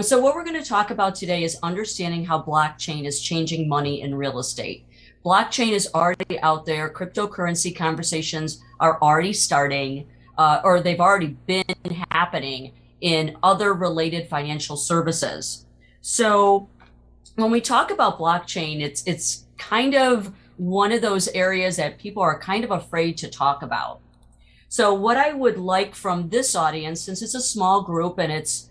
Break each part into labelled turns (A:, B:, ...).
A: So what we're going to talk about today is understanding how blockchain is changing money in real estate. Blockchain is already out there. Cryptocurrency conversations are already starting, or they've already been happening in other related financial services. So when we talk about blockchain, it's kind of one of those areas that people are kind of afraid to talk about. So what I would like from this audience, since it's a small group and it's,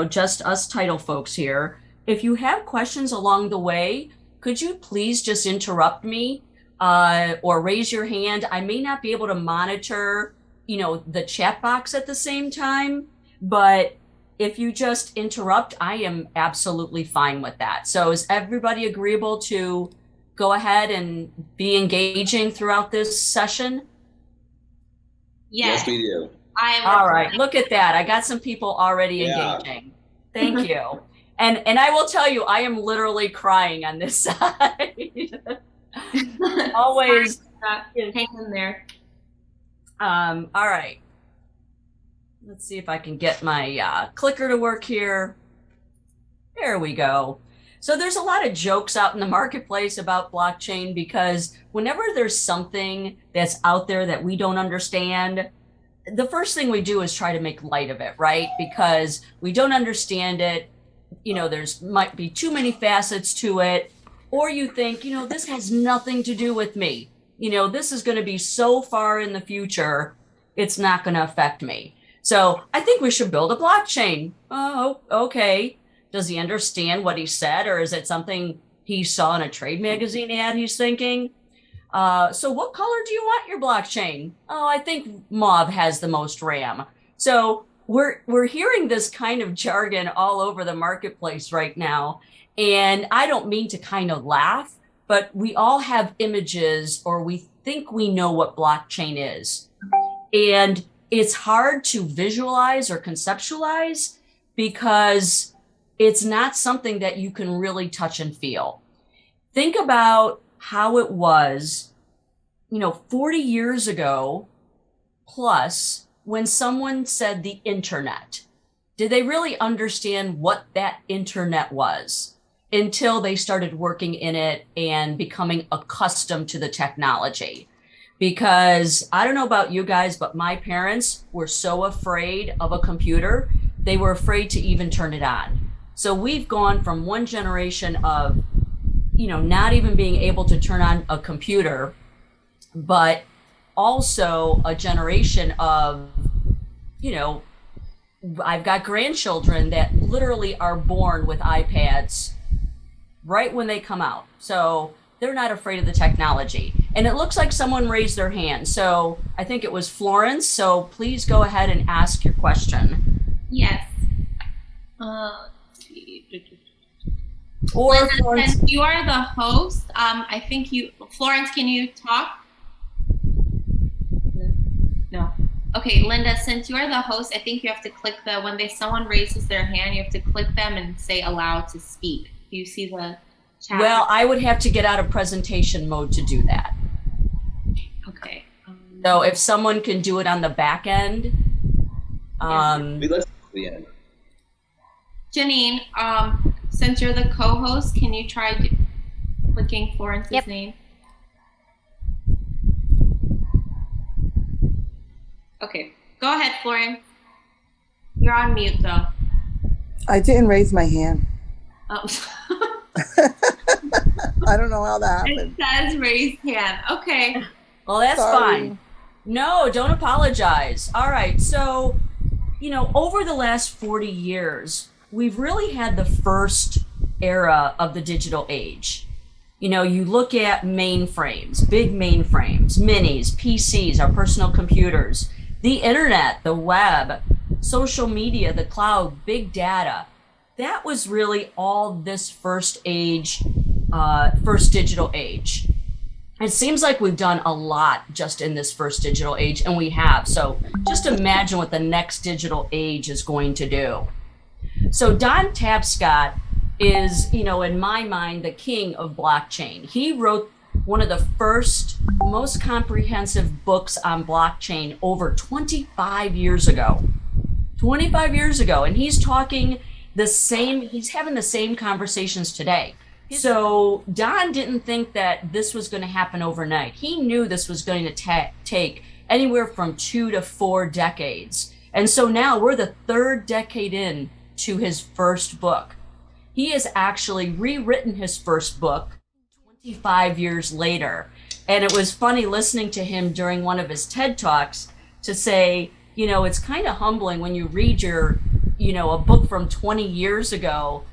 A: just us title folks here, if you have questions along the way, could you please just interrupt me or raise your hand? I may not be able to monitor, the chat box at the same time, but if you just interrupt, I am absolutely fine with that. So is everybody agreeable to go ahead and be engaging throughout this session?
B: Yes,
C: Yes, we do.
B: I am.
A: All right, look at that. I got some people already
C: Yeah.
A: engaging. Thank you. And I will tell you, I am literally crying on this side. Always.
B: Hang in there.
A: All right. Let's see if I can get my clicker to work here. There we go. So there's a lot of jokes out in the marketplace about blockchain because whenever there's something that's out there that we don't understand, the first thing we do is try to make light of it, right? Because we don't understand it. There's might be too many facets to it, or you think, this has nothing to do with me. This is going to be so far in the future, it's not going to affect me. So I think we should build a blockchain. Oh, okay. Does he understand what he said, or is it something he saw in a trade magazine ad he's thinking? So what color do you want your blockchain? Oh, I think mauve has the most RAM. So we're hearing this kind of jargon all over the marketplace right now. And I don't mean to kind of laugh, but we all have images or we think we know what blockchain is. And it's hard to visualize or conceptualize because it's not something that you can really touch and feel. Think about how it was, 40 years ago plus when someone said the internet. Did they really understand what that internet was until they started working in it and becoming accustomed to the technology? Because I don't know about you guys, but my parents were so afraid of a computer, they were afraid to even turn it on. So we've gone from one generation of, not even being able to turn on a computer, but also a generation of, I've got grandchildren that literally are born with iPads right when they come out. So they're not afraid of the technology. And it looks like someone raised their hand. So I think it was Florence. So please go ahead and ask your question.
B: Yes.
A: Or
B: Linda,
A: Florence.
B: since you are the host, I think Florence, can you talk? No. Okay, Linda, since you are the host, I think you have to click when someone raises their hand, you have to click them and say allow to speak. Do you see the chat?
A: Well, I would have to get out of presentation mode to do that.
B: Okay.
A: So if someone can do it on the back end.
C: We listen to the end.
B: Janine, since you're the co-host, can you try clicking Florence's name? Okay, go ahead, Florence. You're on mute, though.
D: I didn't raise my hand.
B: Oh.
D: I don't know how that happened.
B: It says raised hand. Okay.
A: Well, that's
D: Sorry.
A: fine. No, don't apologize. All right. So, over the last 40 years, we've really had the first era of the digital age. You look at mainframes, big mainframes, minis, PCs, our personal computers, the internet, the web, social media, the cloud, big data. That was really all this first digital age. It seems like we've done a lot just in this first digital age, and we have. So just imagine what the next digital age is going to do. So Don Tapscott is, in my mind, the king of blockchain. He wrote one of the first, most comprehensive books on blockchain over 25 years ago. 25 years ago. And he's talking he's having the same conversations today. So Don didn't think that this was going to happen overnight. He knew this was going to take anywhere from 2 to 4 decades. And so now we're the 3rd decade in to his first book. He has actually rewritten his first book 25 years later. And it was funny listening to him during one of his TED Talks to say, it's kind of humbling when you read a book from 20 years ago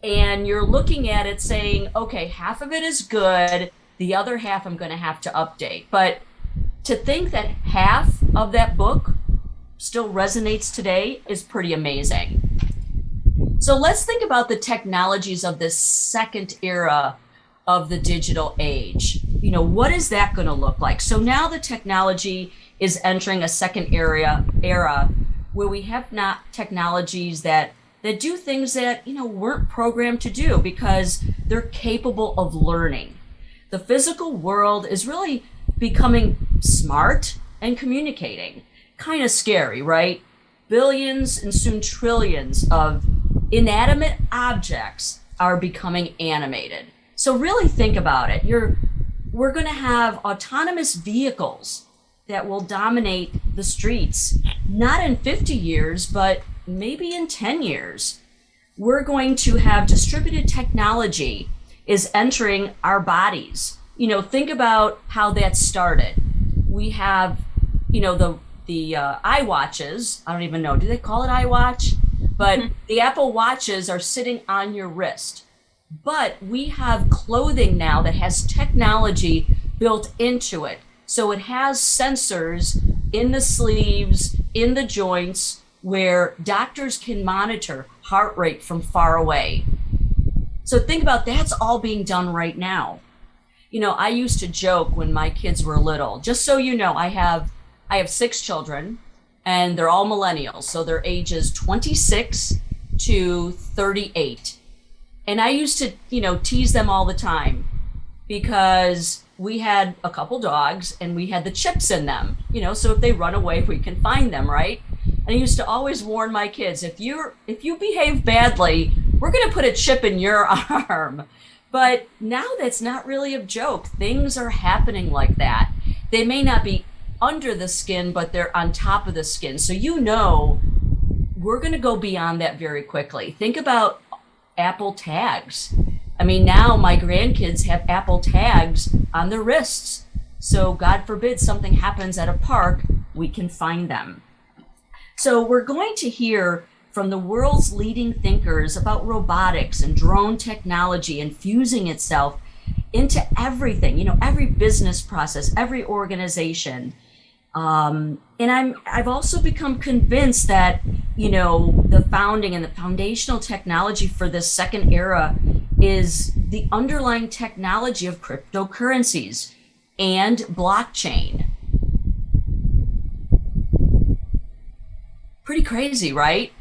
A: and you're looking at it saying, okay, half of it is good, the other half I'm going to have to update. But to think that half of that book still resonates today is pretty amazing. So let's think about the technologies of this second era of the digital age. What is that going to look like? So now the technology is entering a second era where we have not technologies that do things that, weren't programmed to do because they're capable of learning. The physical world is really becoming smart and communicating. Kind of scary, right? Billions and soon trillions of inanimate objects are becoming animated. So really think about it. We're going to have autonomous vehicles that will dominate the streets, not in 50 years, but maybe in 10 years. We're going to have distributed technology is entering our bodies. Think about how that started. We have, the iWatches. I don't even know. Do they call it iWatch? But the Apple Watches are sitting on your wrist. But we have clothing now that has technology built into it. So it has sensors in the sleeves, in the joints, where doctors can monitor heart rate from far away. So think about that's all being done right now. I used to joke when my kids were little, just so you know, I have 6 children and they're all millennials. So their ages 26 to 38. And I used to, tease them all the time because we had a couple dogs and we had the chips in them, so if they run away, we can find them, right? And I used to always warn my kids, if you behave badly, we're going to put a chip in your arm. But now that's not really a joke. Things are happening like that. They may not be under the skin, but they're on top of the skin. So we're going to go beyond that very quickly. Think about Apple tags. I mean, now my grandkids have Apple tags on their wrists. So God forbid something happens at a park, we can find them. So we're going to hear from the world's leading thinkers about robotics and drone technology infusing itself into everything, every business process, every organization. And I've also become convinced that, the founding and the foundational technology for this second era is the underlying technology of cryptocurrencies and blockchain. Pretty crazy, right?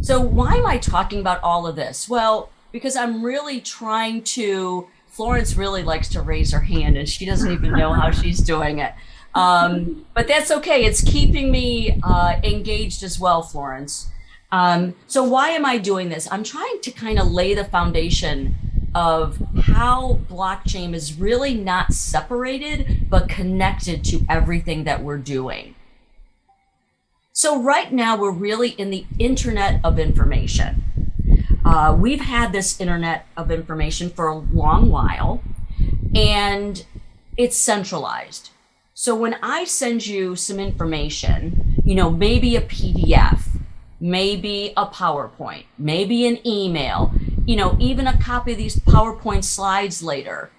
A: So why am I talking about all of this? Well, because I'm really trying to, Florence really likes to raise her hand and she doesn't even know how she's doing it. But that's okay. It's keeping me engaged as well, Florence. So why am I doing this? I'm trying to kind of lay the foundation of how blockchain is really not separated, but connected to everything that we're doing. So right now we're really in the internet of information. We've had this internet of information for a long while and it's centralized. So when I send you some information, maybe a PDF, maybe a PowerPoint, maybe an email, even a copy of these PowerPoint slides later,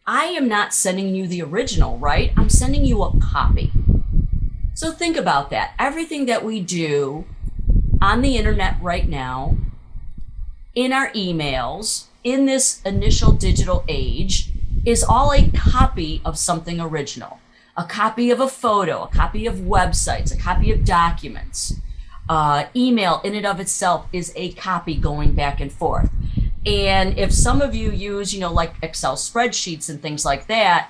A: I am not sending you the original, right? I'm sending you a copy. So think about that. Everything that we do on the internet right now, in our emails, in this initial digital age, is all a copy of something original. A copy of a photo, a copy of websites, a copy of documents. Email in and of itself is a copy going back and forth. And if some of you use, like Excel spreadsheets and things like that,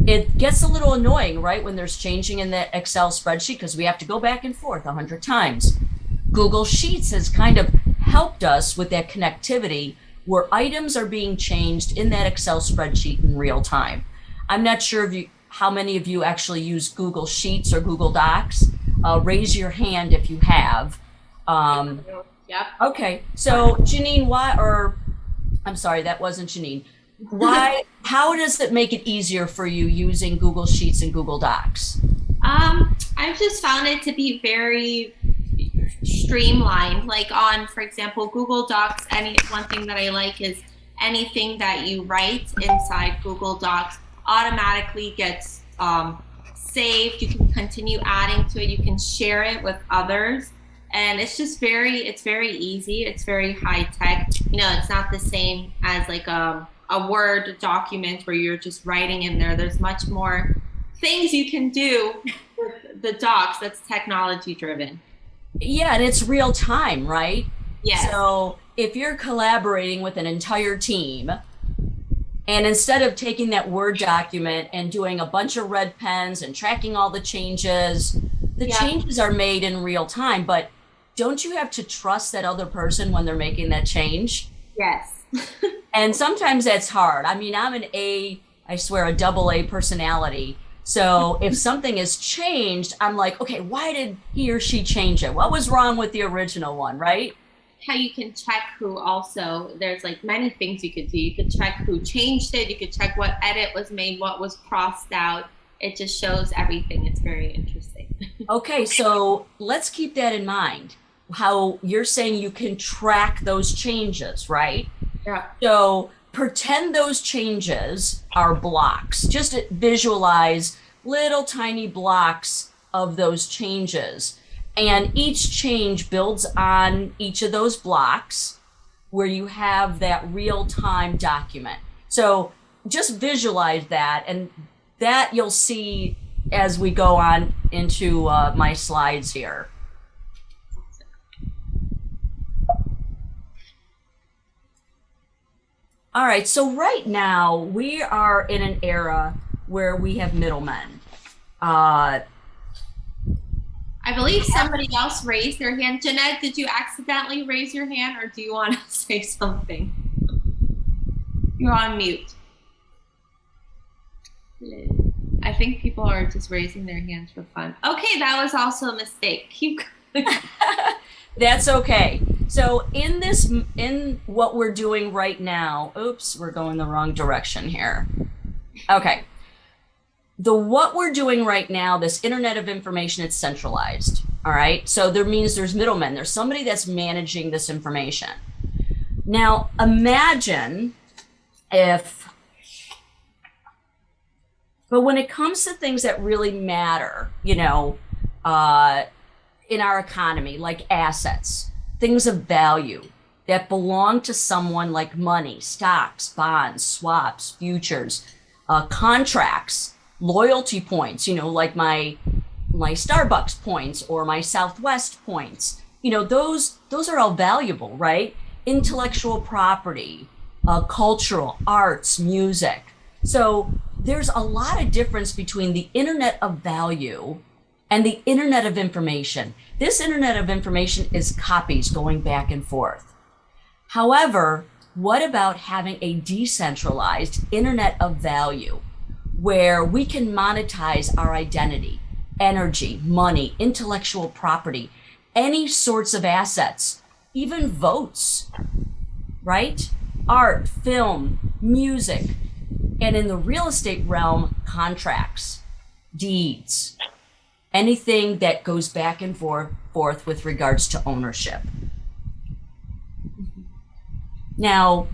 A: it gets a little annoying, right? When there's changing in the Excel spreadsheet because we have to go back and forth 100 times. Google Sheets has kind of helped us with that connectivity where items are being changed in that Excel spreadsheet in real time. I'm not sure how many of you actually use Google Sheets or Google Docs. Raise your hand if you have.
B: Yep.
A: Okay, so Janine, I'm sorry, that wasn't Janine. How does it make it easier for you using Google Sheets and Google Docs?
B: I've just found it to be very streamlined. Like on, for example, Google Docs, one thing that I like is anything that you write inside Google Docs automatically gets saved. You can continue adding to it. You can share it with others. And it's just it's very easy. It's very high tech. It's not the same as like a Word document where you're just writing in there. There's much more things you can do with the docs that's technology driven.
A: Yeah, and it's real time, right?
B: Yes.
A: So if you're collaborating with an entire team, and instead of taking that Word document and doing a bunch of red pens and tracking all the changes, the changes are made in real time. But don't you have to trust that other person when they're making that change?
B: Yes.
A: And sometimes that's hard. I mean, I'm I swear, a AA personality. So if something is changed, I'm like, okay, why did he or she change it? What was wrong with the original one, right?
B: How you can check who also, there's like many things you could do. You could check who changed it. You could check what edit was made, what was crossed out. It just shows everything. It's very interesting.
A: Okay, so let's keep that in mind. How you're saying you can track those changes, right?
B: Yeah.
A: So pretend those changes are blocks. Just visualize little tiny blocks of those changes. And each change builds on each of those blocks where you have that real-time document. So just visualize that, and that you'll see as we go on into my slides here. All right, so right now we are in an era where we have middlemen.
B: I believe somebody else raised their hand. Jeanette, did you accidentally raise your hand, or do you want to say something? You're on mute. I think people are just raising their hands for fun. Okay, that was also a mistake. Keep going.
A: That's okay. So in what we're doing right now, oops, we're going the wrong direction here. Okay. What we're doing right now, this Internet of Information, it's centralized. All right. So there means there's middlemen. There's somebody that's managing this information. Now imagine but when it comes to things that really matter, in our economy, like assets, things of value that belong to someone, like money, stocks, bonds, swaps, futures, contracts, loyalty points, like my Starbucks points or my Southwest points, those are all valuable, right? Intellectual property, cultural, arts, music. So there's a lot of difference between the Internet of Value and the Internet of Information. This Internet of Information is copies going back and forth. However, what about having a decentralized Internet of Value where we can monetize our identity, energy, money, intellectual property, any sorts of assets, even votes, right? Art, film, music, and in the real estate realm, contracts, deeds, anything that goes back and forth with regards to ownership. Now,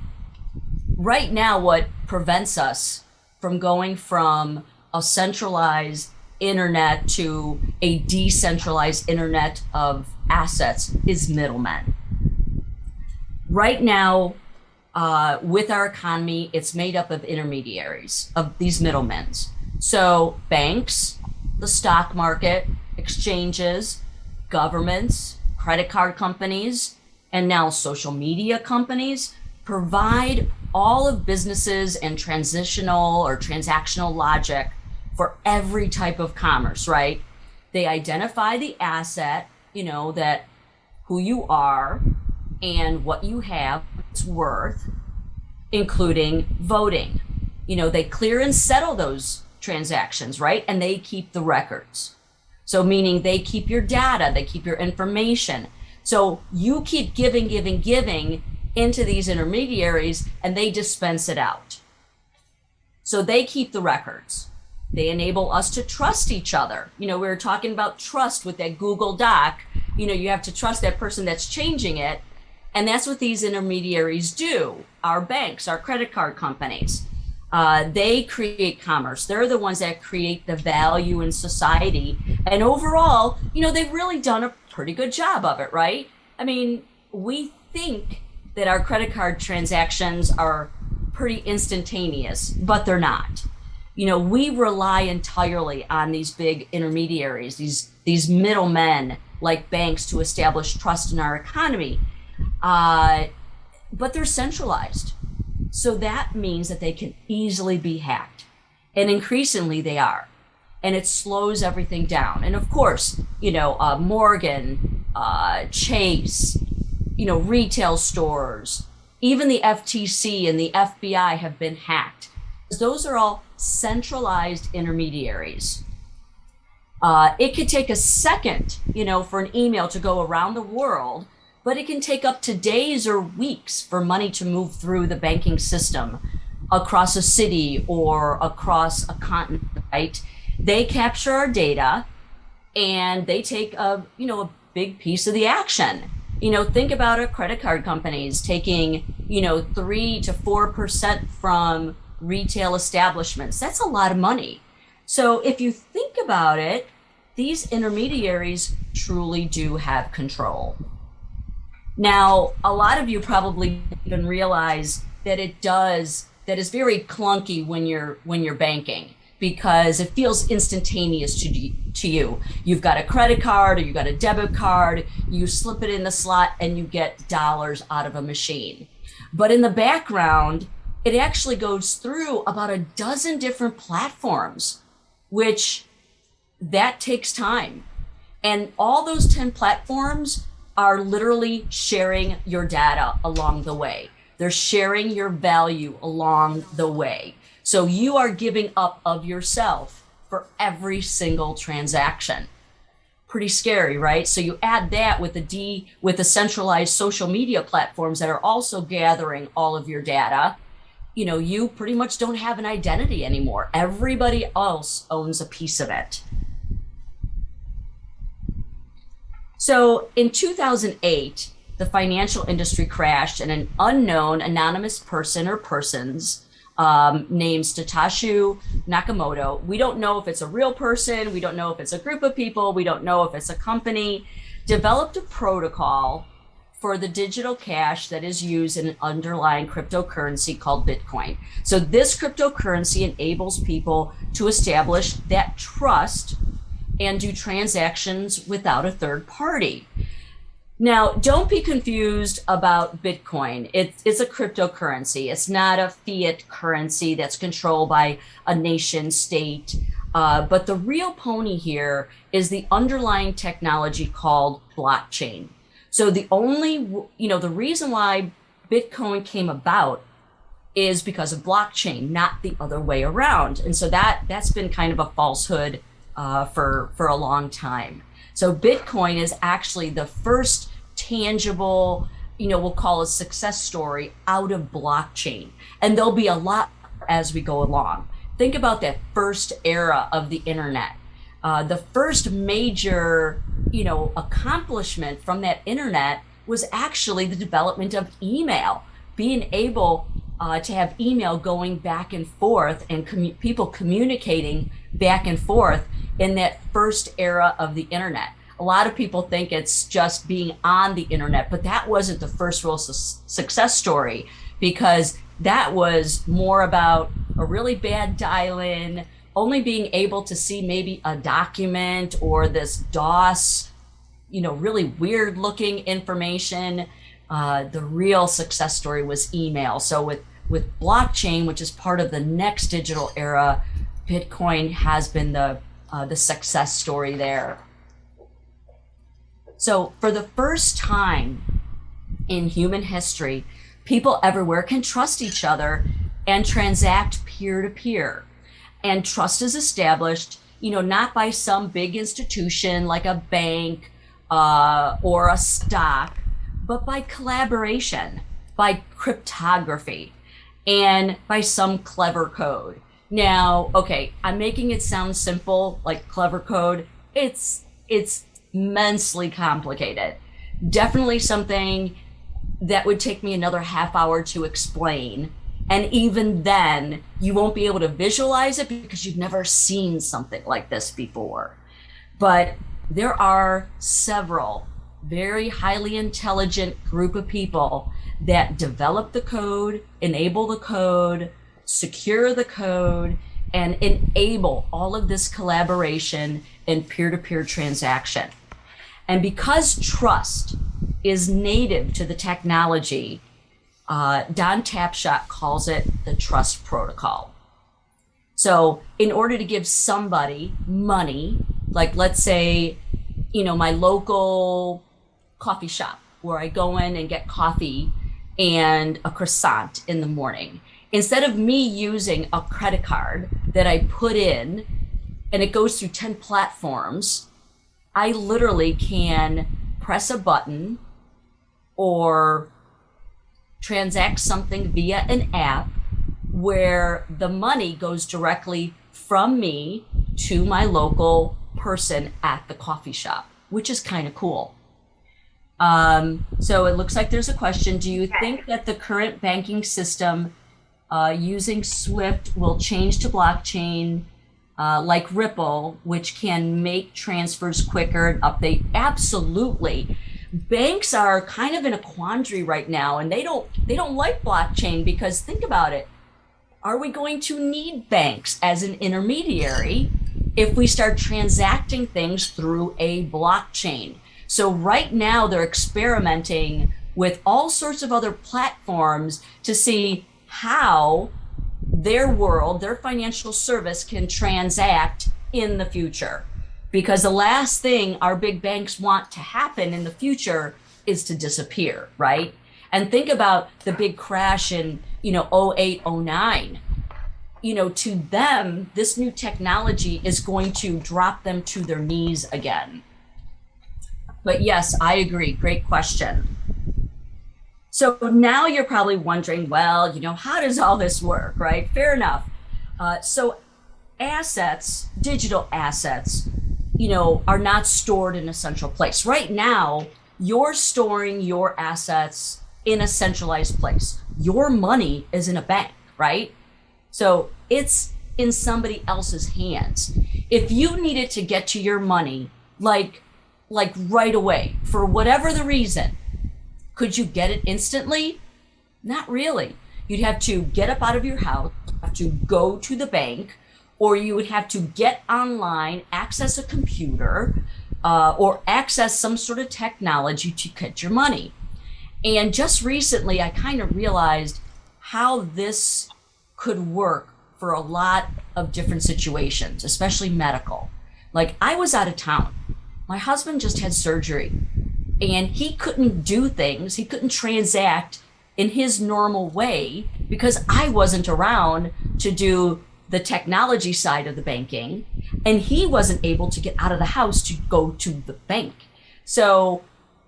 A: right now, what prevents us from going from a centralized internet to a decentralized internet of assets is middlemen. Right now, with our economy, it's made up of intermediaries, of these middlemen. So banks, the stock market, exchanges, governments, credit card companies, and now social media companies provide all of businesses and transitional or transactional logic for every type of commerce, right? They identify the asset, that who you are, and what you have is worth, including voting. They clear and settle those transactions, right? And they keep the records. So meaning they keep your data, they keep your information. So you keep giving into these intermediaries and they dispense it out. So they keep the records. They enable us to trust each other. We were talking about trust with that Google Doc. You have to trust that person that's changing it. And that's what these intermediaries do. Our banks, our credit card companies, they create commerce. They're the ones that create the value in society. And overall, they've really done a pretty good job of it, right? I mean, we think that our credit card transactions are pretty instantaneous, but they're not. We rely entirely on these big intermediaries, these middlemen like banks to establish trust in our economy. But they're centralized. So that means that they can easily be hacked. And increasingly they are. And it slows everything down. And of course, Morgan, Chase, retail stores, even the FTC and the FBI have been hacked. Those are all centralized intermediaries. It could take a second, for an email to go around the world, but it can take up to days or weeks for money to move through the banking system across a city or across a continent, right? They capture our data and they take a big piece of the action. Think about our credit card companies taking, 3 to 4% from retail establishments. That's a lot of money. So if you think about it, these intermediaries truly do have control. Now, a lot of you probably even realize that that is very clunky when you're banking, because it feels instantaneous to you. You've got a credit card or you've got a debit card, you slip it in the slot and you get dollars out of a machine. But in the background, it actually goes through about a dozen different platforms, which that takes time. And all those 10 platforms are literally sharing your data along the way. They're sharing your value along the way. So you are giving up of yourself for every single transaction. Pretty scary, right? So you add that with the centralized social media platforms that are also gathering all of your data. You pretty much don't have an identity anymore. Everybody else owns a piece of it. So in 2008, the financial industry crashed and an unknown anonymous person or persons named Satoshi Nakamoto. We don't know if it's a real person. We don't know if it's a group of people. We don't know if it's a company. Developed a protocol for the digital cash that is used in an underlying cryptocurrency called Bitcoin. So this cryptocurrency enables people to establish that trust and do transactions without a third party. Now, don't be confused about Bitcoin. It's a cryptocurrency. It's not a fiat currency that's controlled by a nation state. But the real pony here is the underlying technology called blockchain. So the reason why Bitcoin came about is because of blockchain, not the other way around. And so that's been kind of a falsehood for a long time. So Bitcoin is actually the first tangible, we'll call a success story out of blockchain. And there'll be a lot as we go along. Think about that first era of the internet. The first major, accomplishment from that internet was actually the development of email, being able to have email going back and forth and people communicating back and forth in that first era of the internet. A lot of people think it's just being on the internet, but that wasn't the first real success story, because that was more about a really bad dial-in, only being able to see maybe a document or this DOS, really weird looking information. The real success story was email. So with blockchain, which is part of the next digital era, Bitcoin has been the success story there. So for the first time, in human history, people everywhere can trust each other and transact peer to peer. And trust is established, not by some big institution like a bank or a stock, but by collaboration, by cryptography, and by some clever code. Now, okay, I'm making it sound simple, like clever code. It's immensely complicated. Definitely something that would take me another half hour to explain. And even then, you won't be able to visualize it because you've never seen something like this before. But there are several very highly intelligent group of people that develop the code, enable the code, secure the code, and enable all of this collaboration and peer-to-peer transaction. And because trust is native to the technology, Don Tapshot calls it the trust protocol. So in order to give somebody money, like let's say, my local coffee shop where I go in and get coffee and a croissant in the morning, instead of me using a credit card that I put in and it goes through 10 platforms, I literally can press a button or transact something via an app where the money goes directly from me to my local person at the coffee shop, which is kind of cool. So it looks like there's a question. Do you think that the current banking system using SWIFT will change to blockchain like Ripple, which can make transfers quicker and update? Absolutely. Banks are kind of in a quandary right now, and they don't like blockchain because think about it. Are we going to need banks as an intermediary if we start transacting things through a blockchain? So right now they're experimenting with all sorts of other platforms to see how their world, their financial service can transact in the future. Because the last thing our big banks want to happen in the future is to disappear, right? And think about the big crash in, 08, 09. To them, this new technology is going to drop them to their knees again. But yes, I agree. Great question. So now you're probably wondering, well, how does all this work, right? Fair enough. So assets, digital assets, are not stored in a central place. Right now, you're storing your assets in a centralized place. Your money is in a bank, right? So it's in somebody else's hands. If you needed to get to your money, like right away, for whatever the reason, could you get it instantly? Not really. You'd have to get up out of your house, have to go to the bank, or you would have to get online, access a computer, or access some sort of technology to get your money. And just recently, I kind of realized how this could work for a lot of different situations, especially medical. Like I was out of town. My husband just had surgery and he couldn't do things. He couldn't transact in his normal way because I wasn't around to do the technology side of the banking, and he wasn't able to get out of the house to go to the bank. So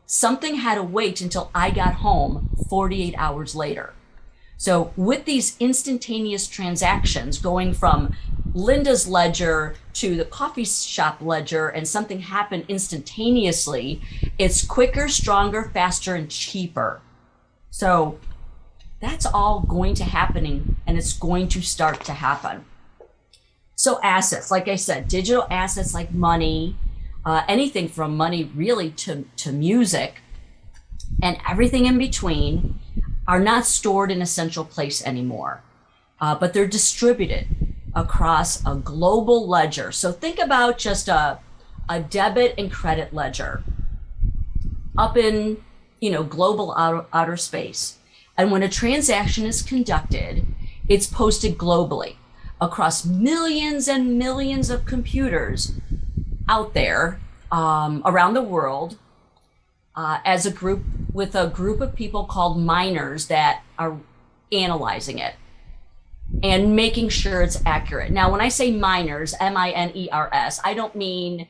A: something had to wait until I got home 48 hours later. So with these instantaneous transactions going from Linda's ledger to the coffee shop ledger and something happened instantaneously, it's quicker, stronger, faster, and cheaper. So that's all going to happening, and it's going to start to happen. So assets, like I said, digital assets like money, anything from money really to music and everything in between are not stored in a central place anymore, but they're distributed across a global ledger. So think about just a debit and credit ledger up in global outer space. And when a transaction is conducted, it's posted globally across millions and millions of computers out there around the world. as a group with a group of people called miners that are analyzing it and making sure it's accurate. Now, when I say miners, M-I-N-E-R-S, I don't mean,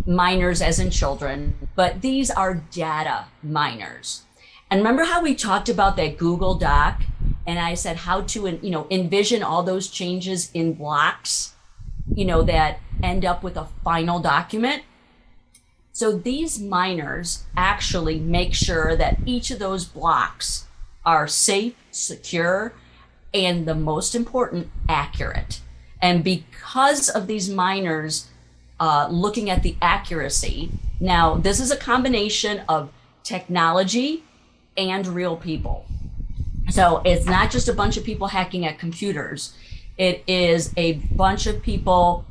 A: minors as in children, but these are data miners. And remember how we talked about that Google Doc? And I said how to, envision all those changes in blocks, that end up with a final document. So these miners actually make sure that each of those blocks are safe, secure, and the most important, accurate. And because of these miners looking at the accuracy, now this is a combination of technology and real people. So it's not just a bunch of people hacking at computers. It is a bunch of people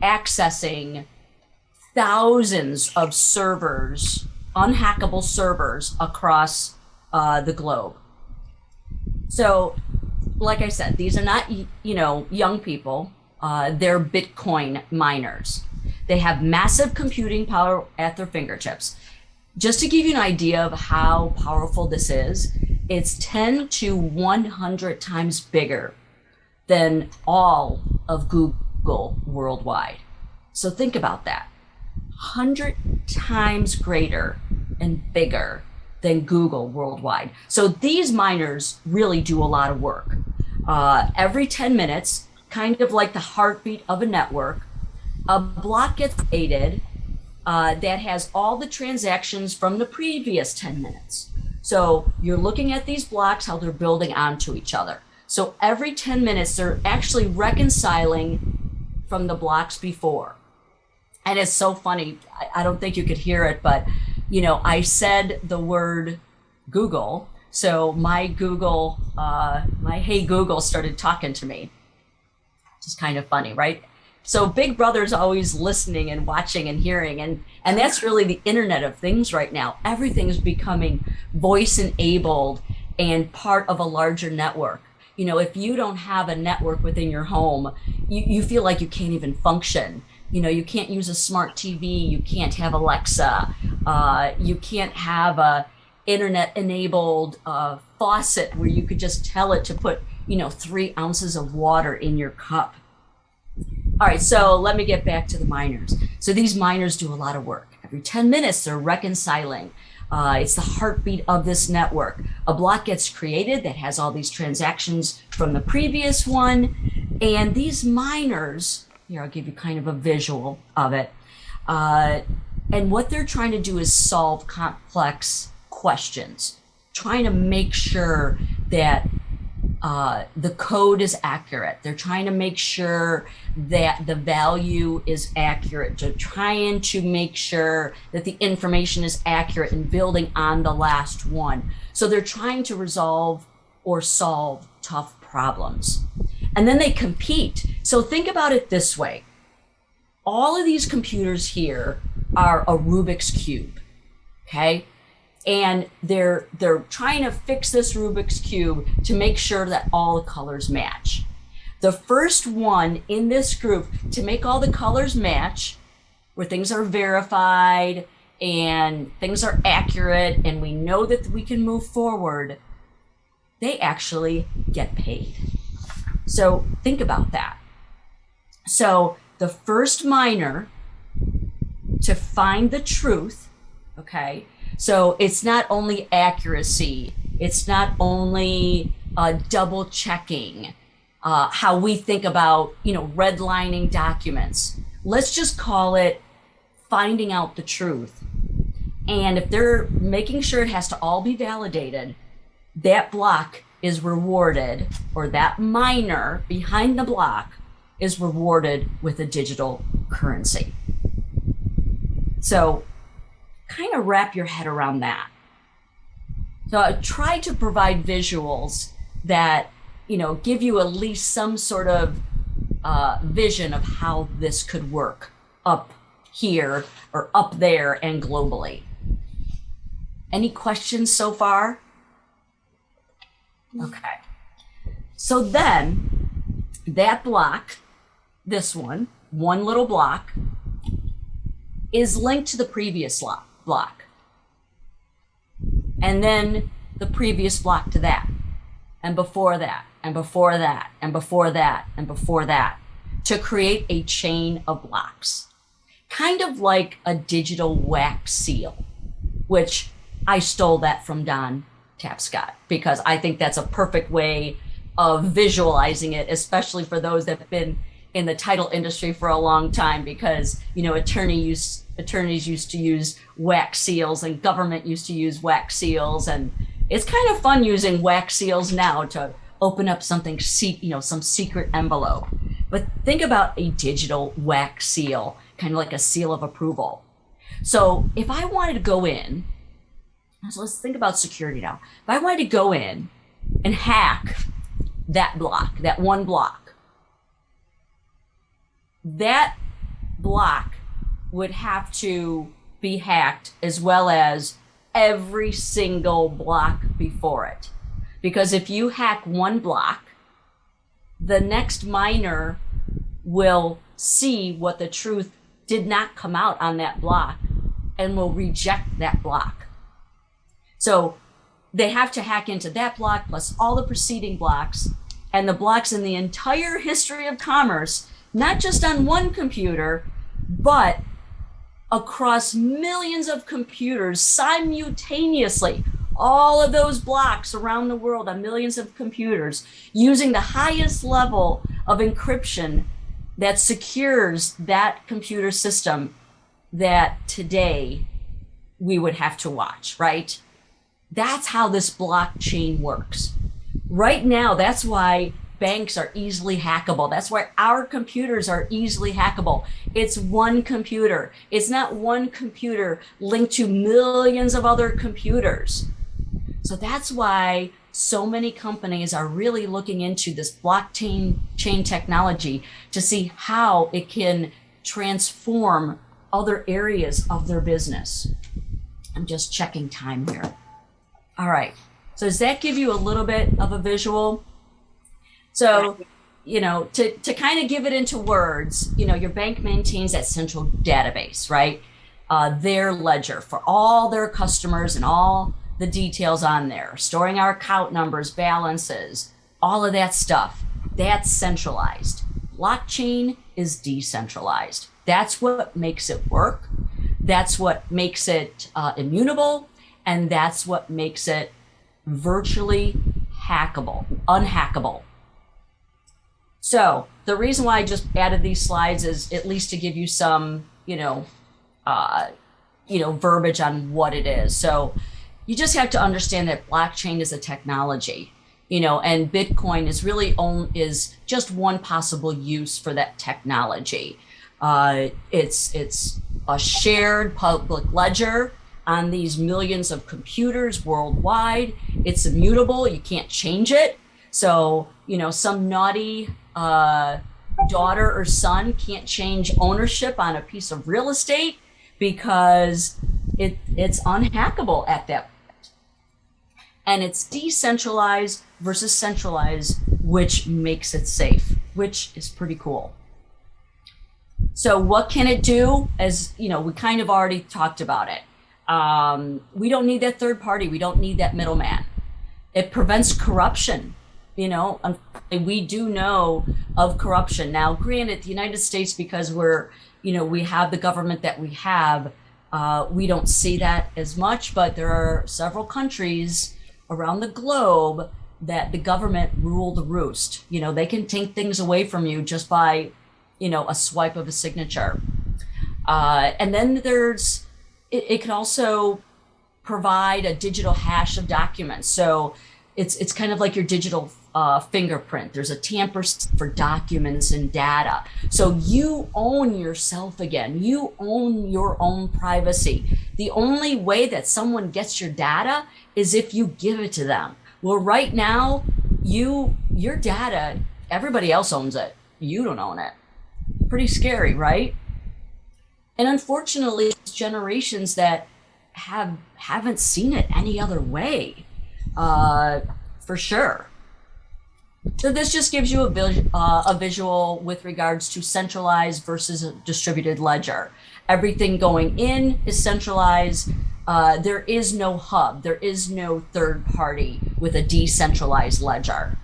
A: accessing thousands of servers, unhackable servers across the globe. So, like I said, these are not, young people. They're Bitcoin miners. They have massive computing power at their fingertips. Just to give you an idea of how powerful this is, it's 10 to 100 times bigger than all of Google worldwide. So think about that. 100 times greater and bigger than Google worldwide. So these miners really do a lot of work. Every 10 minutes, kind of like the heartbeat of a network, a block gets created that has all the transactions from the previous 10 minutes. So you're looking at these blocks, how they're building onto each other. So every 10 minutes, they're actually reconciling from the blocks before. And it's so funny. I don't think you could hear it, but I said the word Google. So my Google, my Hey Google started talking to me. It's kind of funny, right? So Big Brother's always listening and watching and hearing. And that's really the Internet of Things right now. Everything's becoming voice enabled and part of a larger network. If you don't have a network within your home, you feel like you can't even function. You can't use a smart TV. You can't have Alexa. You can't have a internet-enabled faucet where you could just tell it to put, 3 ounces of water in your cup. All right, so let me get back to the miners. So these miners do a lot of work. Every 10 minutes, they're reconciling. It's the heartbeat of this network. A block gets created that has all these transactions from the previous one. And these miners, here, I'll give you kind of a visual of it. And what they're trying to do is solve complex questions, trying to make sure that the code is accurate. They're trying to make sure that the value is accurate. They're trying to make sure that the information is accurate and building on the last one. So they're trying to resolve or solve tough problems. And then they compete. So think about it this way. All of these computers here are a Rubik's Cube, okay? And they're trying to fix this Rubik's Cube to make sure that all the colors match. The first one in this group to make all the colors match, where things are verified and things are accurate and we know that we can move forward, they actually get paid. So think about that. So the first miner to find the truth, okay? So it's not only accuracy, it's not only double checking how we think about, redlining documents. Let's just call it finding out the truth. And if they're making sure it has to all be validated, that block is rewarded, or that miner behind the block is rewarded with a digital currency. So kind of wrap your head around that. So I try to provide visuals that, give you at least some sort of vision of how this could work up here or up there and globally. Any questions so far? Okay. So then that block, this one little block, is linked to the previous block. And then the previous block to that, and before that, and before that, and before that, and before that, to create a chain of blocks. Kind of like a digital wax seal, which I stole that from Don Tapscott, because I think that's a perfect way of visualizing it, especially for those that have been in the title industry for a long time, because, you know, attorneys used to use wax seals and government used to use wax seals. And it's kind of fun using wax seals now to open up something, some secret envelope. But think about a digital wax seal, kind of like a seal of approval. So if I wanted to go in, so let's think about security now. If I wanted to go in and hack that block, that one block, that block would have to be hacked as well as every single block before it. Because if you hack one block, the next miner will see what the truth did not come out on that block and will reject that block. So they have to hack into that block plus all the preceding blocks and the blocks in the entire history of commerce, not just on one computer, but across millions of computers simultaneously. All of those blocks around the world on millions of computers using the highest level of encryption that secures that computer system that today we would have to watch, right? That's how this blockchain works. Right now, that's why banks are easily hackable. That's why our computers are easily hackable. It's one computer. It's not one computer linked to millions of other computers. So that's why so many companies are really looking into this blockchain technology to see how it can transform other areas of their business. I'm just checking time here. All right. So does that give you a little bit of a visual? So, to kind of give it into words, your bank maintains that central database, right? Their ledger for all their customers and all the details on there, storing our account numbers, balances, all of that stuff. That's centralized. Blockchain is decentralized. That's what makes it work. That's what makes it immutable. And that's what makes it virtually unhackable. So the reason why I just added these slides is at least to give you some, verbiage on what it is. So you just have to understand that blockchain is a technology, and Bitcoin is just one possible use for that technology. It's a shared public ledger on these millions of computers worldwide. It's immutable. You can't change it. So, some naughty daughter or son can't change ownership on a piece of real estate because it's unhackable at that point. And it's decentralized versus centralized, which makes it safe, which is pretty cool. So what can it do? As we kind of already talked about it. We don't need that third party. We don't need that middleman. It prevents corruption. We do know of corruption. Now, granted, the United States, because we have the government that we have, we don't see that as much, but there are several countries around the globe that the government rule the roost. They can take things away from you just by, a swipe of a signature. And then it can also provide a digital hash of documents. So it's kind of like your digital fingerprint. There's a tamper for documents and data. So you own yourself again. You own your own privacy. The only way that someone gets your data is if you give it to them. Well, right now, your data, everybody else owns it. You don't own it. Pretty scary, right? And unfortunately, it's generations that haven't seen it any other way, for sure. So this just gives you a visual with regards to centralized versus a distributed ledger. Everything going in is centralized. There is no hub. There is no third party with a decentralized ledger.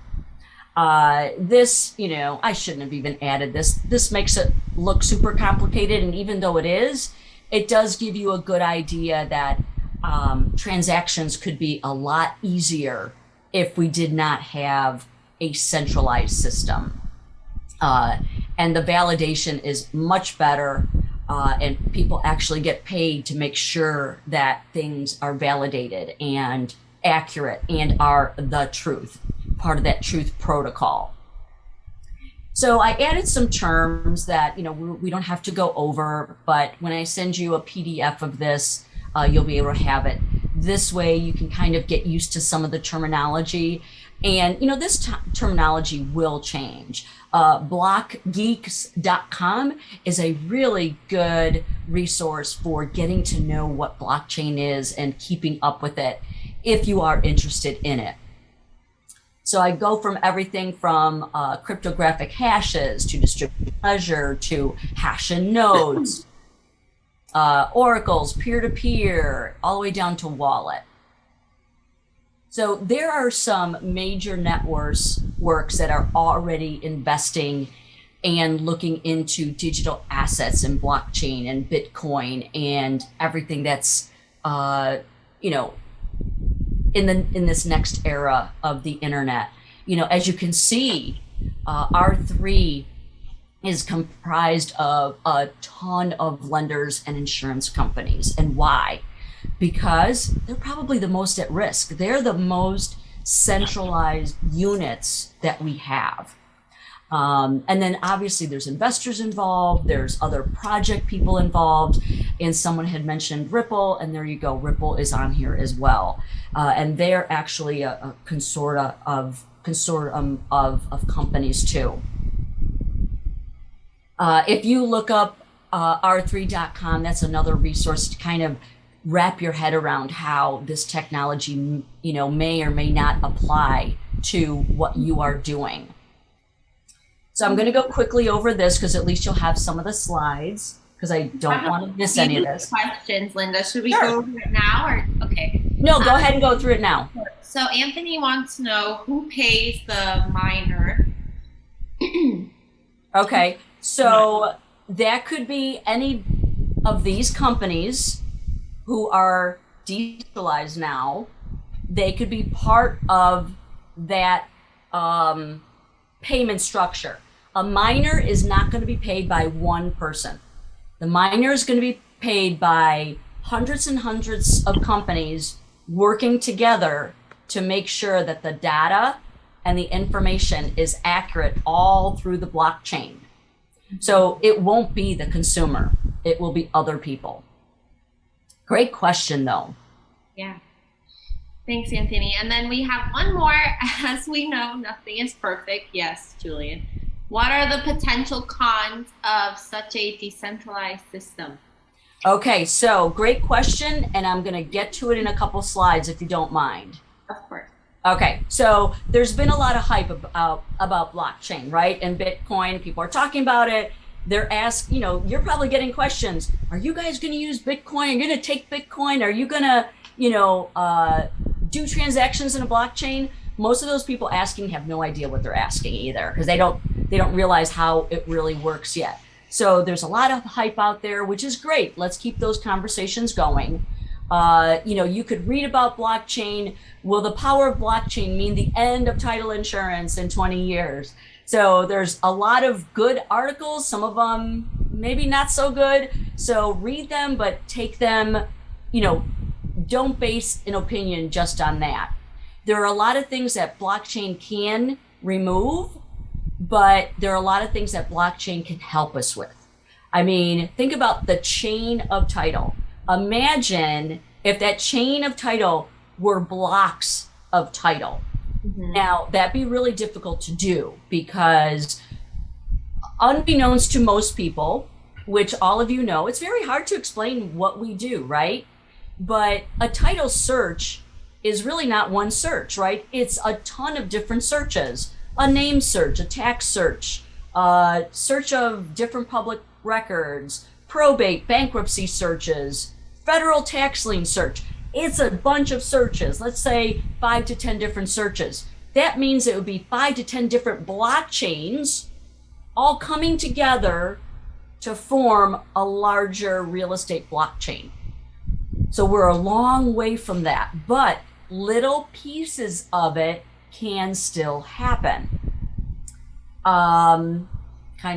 A: This, I shouldn't have even added this. This makes it look super complicated. And even though it is, it does give you a good idea that transactions could be a lot easier if we did not have a centralized system. And the validation is much better, and people actually get paid to make sure that things are validated and accurate and are the truth, part of that truth protocol. So I added some terms that, we don't have to go over, but when I send you a PDF of this, you'll be able to have it. This way you can kind of get used to some of the terminology. And, this terminology will change. Blockgeeks.com is a really good resource for getting to know what blockchain is and keeping up with it if you are interested in it. So I go from everything from cryptographic hashes to distributed ledger to hash and nodes, oracles, peer-to-peer, all the way down to wallet. So there are some major networks that are already investing and looking into digital assets and blockchain and Bitcoin and everything that's, in this next era of the internet. As you can see, R3 is comprised of a ton of lenders and insurance companies. And why? Because they're probably the most at risk. They're the most centralized units that we have. And then obviously there's investors involved, there's other project people involved, and someone had mentioned Ripple, and there you go, Ripple is on here as well. And they're actually a consortium of companies too. If you look up r3.com, that's another resource to kind of wrap your head around how this technology, may or may not apply to what you are doing. So I'm going to go quickly over this because at least you'll have some of the slides because I don't want to miss any of this.
B: Questions, Linda. Should we
A: Sure.
B: go over it now or okay?
A: No, go ahead and go through it now.
B: So Anthony wants to know who pays the miner.
A: Okay, so that could be any of these companies who are decentralized now. They could be part of that payment structure. A miner is not going to be paid by one person. The miner is going to be paid by hundreds and hundreds of companies working together to make sure that the data and the information is accurate all through the blockchain. So it won't be the consumer. It will be other people. Great question, though.
B: Yeah. Thanks, Anthony. And then we have one more. As we know, nothing is perfect. Yes, Julian. What are the potential cons of such a decentralized system?
A: Okay, so great question, and I'm going to get to it in a couple slides if you don't mind.
B: Of course.
A: Okay, so there's been a lot of hype about blockchain, right? And Bitcoin, people are talking about it. They're asked, you're probably getting questions. Are you guys going to use Bitcoin? Are you going to take Bitcoin? Are you going to, do transactions in a blockchain? Most of those people asking have no idea what they're asking either, because they don't realize how it really works yet. So there's a lot of hype out there, which is great. Let's keep those conversations going. You could read about blockchain. Will the power of blockchain mean the end of title insurance in 20 years? So there's a lot of good articles, some of them maybe not so good. So read them, but take them, don't base an opinion just on that. There are a lot of things that blockchain can remove, but there are a lot of things that blockchain can help us with. I mean, think about the chain of title. Imagine if that chain of title were blocks of title. Mm-hmm. Now, that'd be really difficult to do because unbeknownst to most people, which all of you know, it's very hard to explain what we do, right? But a title search is really not one search, right? It's a ton of different searches. a name search, a tax search, search of different public records, probate, bankruptcy searches, federal tax lien search. It's a bunch of searches. Let's say 5 to 10 different searches. That means it would be 5 to 10 different blockchains all coming together to form a larger real estate blockchain. So we're a long way from that, but little pieces of it can still happen. Kind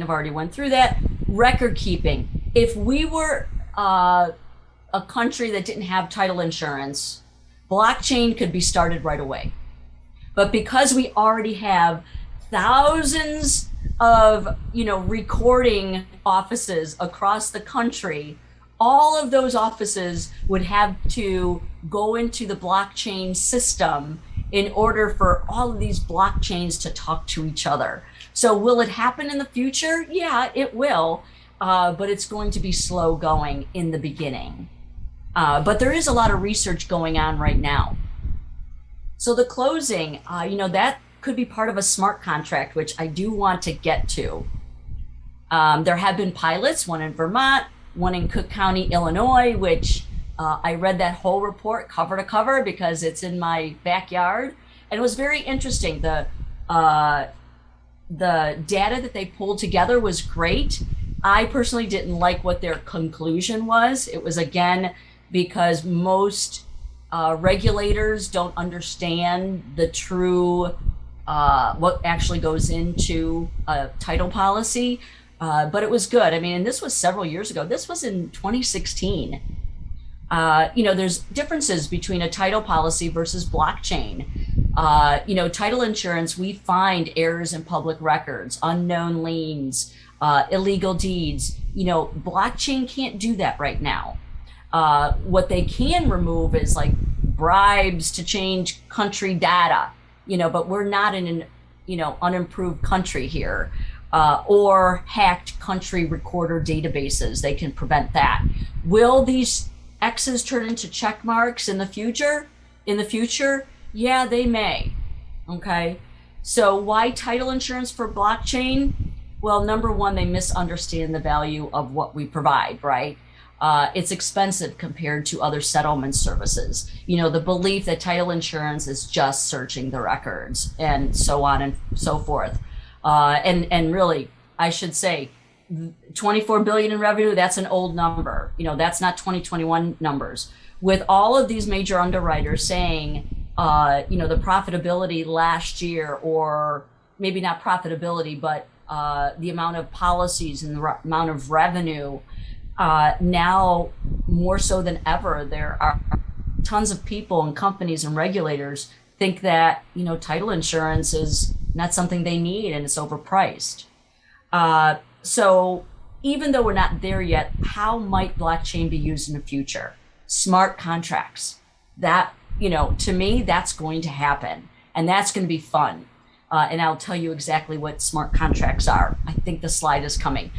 A: of already went through that. Record keeping. If we were a country that didn't have title insurance, blockchain could be started right away. But because we already have thousands of, recording offices across the country, all of those offices would have to go into the blockchain system in order for all of these blockchains to talk to each other. So will it happen in the future? Yeah, it will, but it's going to be slow going in the beginning. But there is a lot of research going on right now. So the closing, that could be part of a smart contract, which I do want to get to. There have been pilots, one in Vermont, one in Cook County, Illinois, which I read that whole report cover to cover because it's in my backyard. And it was very interesting. The data that they pulled together was great. I personally didn't like what their conclusion was. It was, again, because most regulators don't understand the true what actually goes into a title policy. But it was good. I mean, and this was several years ago. This was in 2016. There's differences between a title policy versus blockchain. Title insurance, we find errors in public records, unknown liens, illegal deeds. Blockchain can't do that right now. What they can remove is like bribes to change country data, but we're not in an, unimproved country here. Or hacked country recorder databases. They can prevent that. Will these X's turn into check marks in the future? Yeah, they may. Okay. So why title insurance for blockchain? Well, number one, they misunderstand the value of what we provide, right? It's expensive compared to other settlement services. The belief that title insurance is just searching the records and so on and so forth. And really, I should say, 24 billion in revenue, that's an old number. That's not 2021 numbers. With all of these major underwriters saying, the profitability last year, or maybe not profitability, but the amount of policies and the amount of revenue, now more so than ever, there are tons of people and companies and regulators think that, title insurance is not something they need and it's overpriced. So even though we're not there yet, how might blockchain be used in the future? Smart contracts. That, to me, that's going to happen. And that's going to be fun. And I'll tell you exactly what smart contracts are. I think the slide is coming.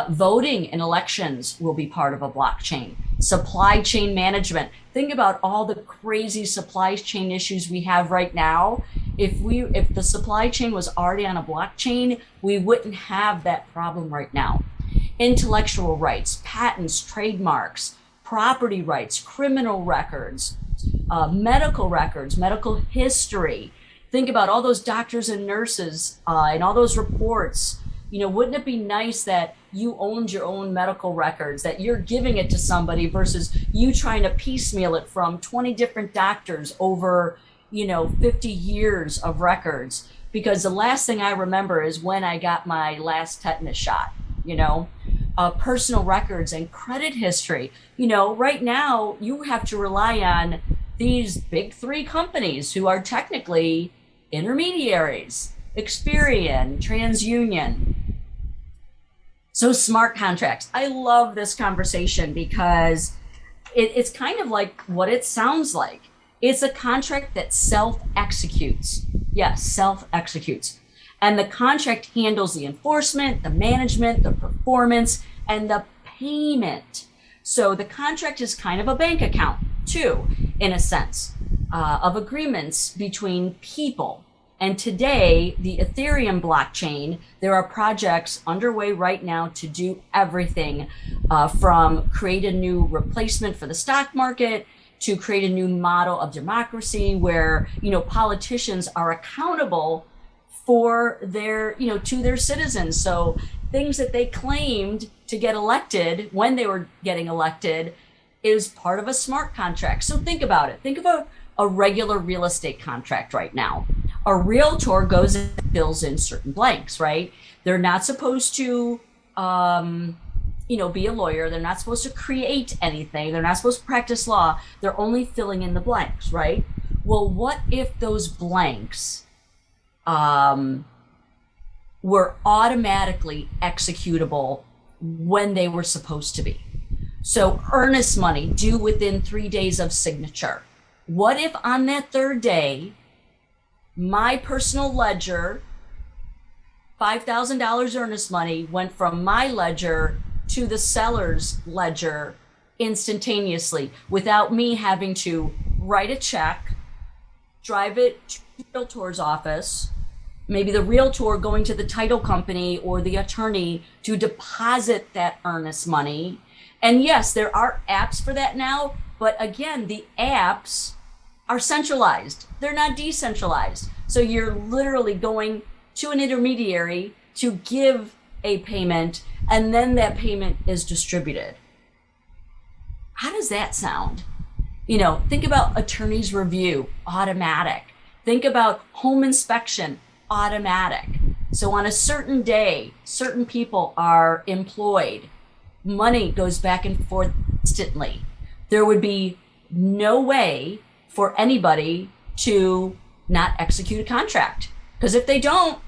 A: Voting in elections will be part of a blockchain. Supply chain management. Think about all the crazy supply chain issues we have right now. If the supply chain was already on a blockchain, we wouldn't have that problem right now. Intellectual rights, patents, trademarks, property rights, criminal records, medical records, medical history. Think about all those doctors and nurses and all those reports. Wouldn't it be nice that you owned your own medical records, that you're giving it to somebody versus you trying to piecemeal it from 20 different doctors over, 50 years of records? Because the last thing I remember is when I got my last tetanus shot, personal records and credit history. Right now you have to rely on these big three companies who are technically intermediaries, Experian, TransUnion. So smart contracts. I love this conversation because it's kind of like what it sounds like. It's a contract that self-executes. Yes, self-executes. And the contract handles the enforcement, the management, the performance, and the payment. So the contract is kind of a bank account too, in a sense, of agreements between people. And today, the Ethereum blockchain, there are projects underway right now to do everything from create a new replacement for the stock market to create a new model of democracy where, politicians are accountable for their, to their citizens. So things that they claimed to get elected when they were getting elected is part of a smart contract. So think about it. Think about a regular real estate contract right now. A realtor goes and fills in certain blanks, right? They're not supposed to, be a lawyer. They're not supposed to create anything. They're not supposed to practice law. They're only filling in the blanks, right? Well, what if those blanks were automatically executable when they were supposed to be? So earnest money due within 3 days of signature. What if on that third day, my personal ledger, $5,000 earnest money went from my ledger to the seller's ledger instantaneously without me having to write a check, drive it to the realtor's office, maybe the realtor going to the title company or the attorney to deposit that earnest money. And yes, there are apps for that now, but again, the apps are centralized. They're not decentralized. So you're literally going to an intermediary to give a payment, and then that payment is distributed. How does that sound? Think about attorney's review, automatic. Think about home inspection, automatic. So on a certain day, certain people are employed. Money goes back and forth instantly. There would be no way for anybody to not execute a contract. Because if they don't,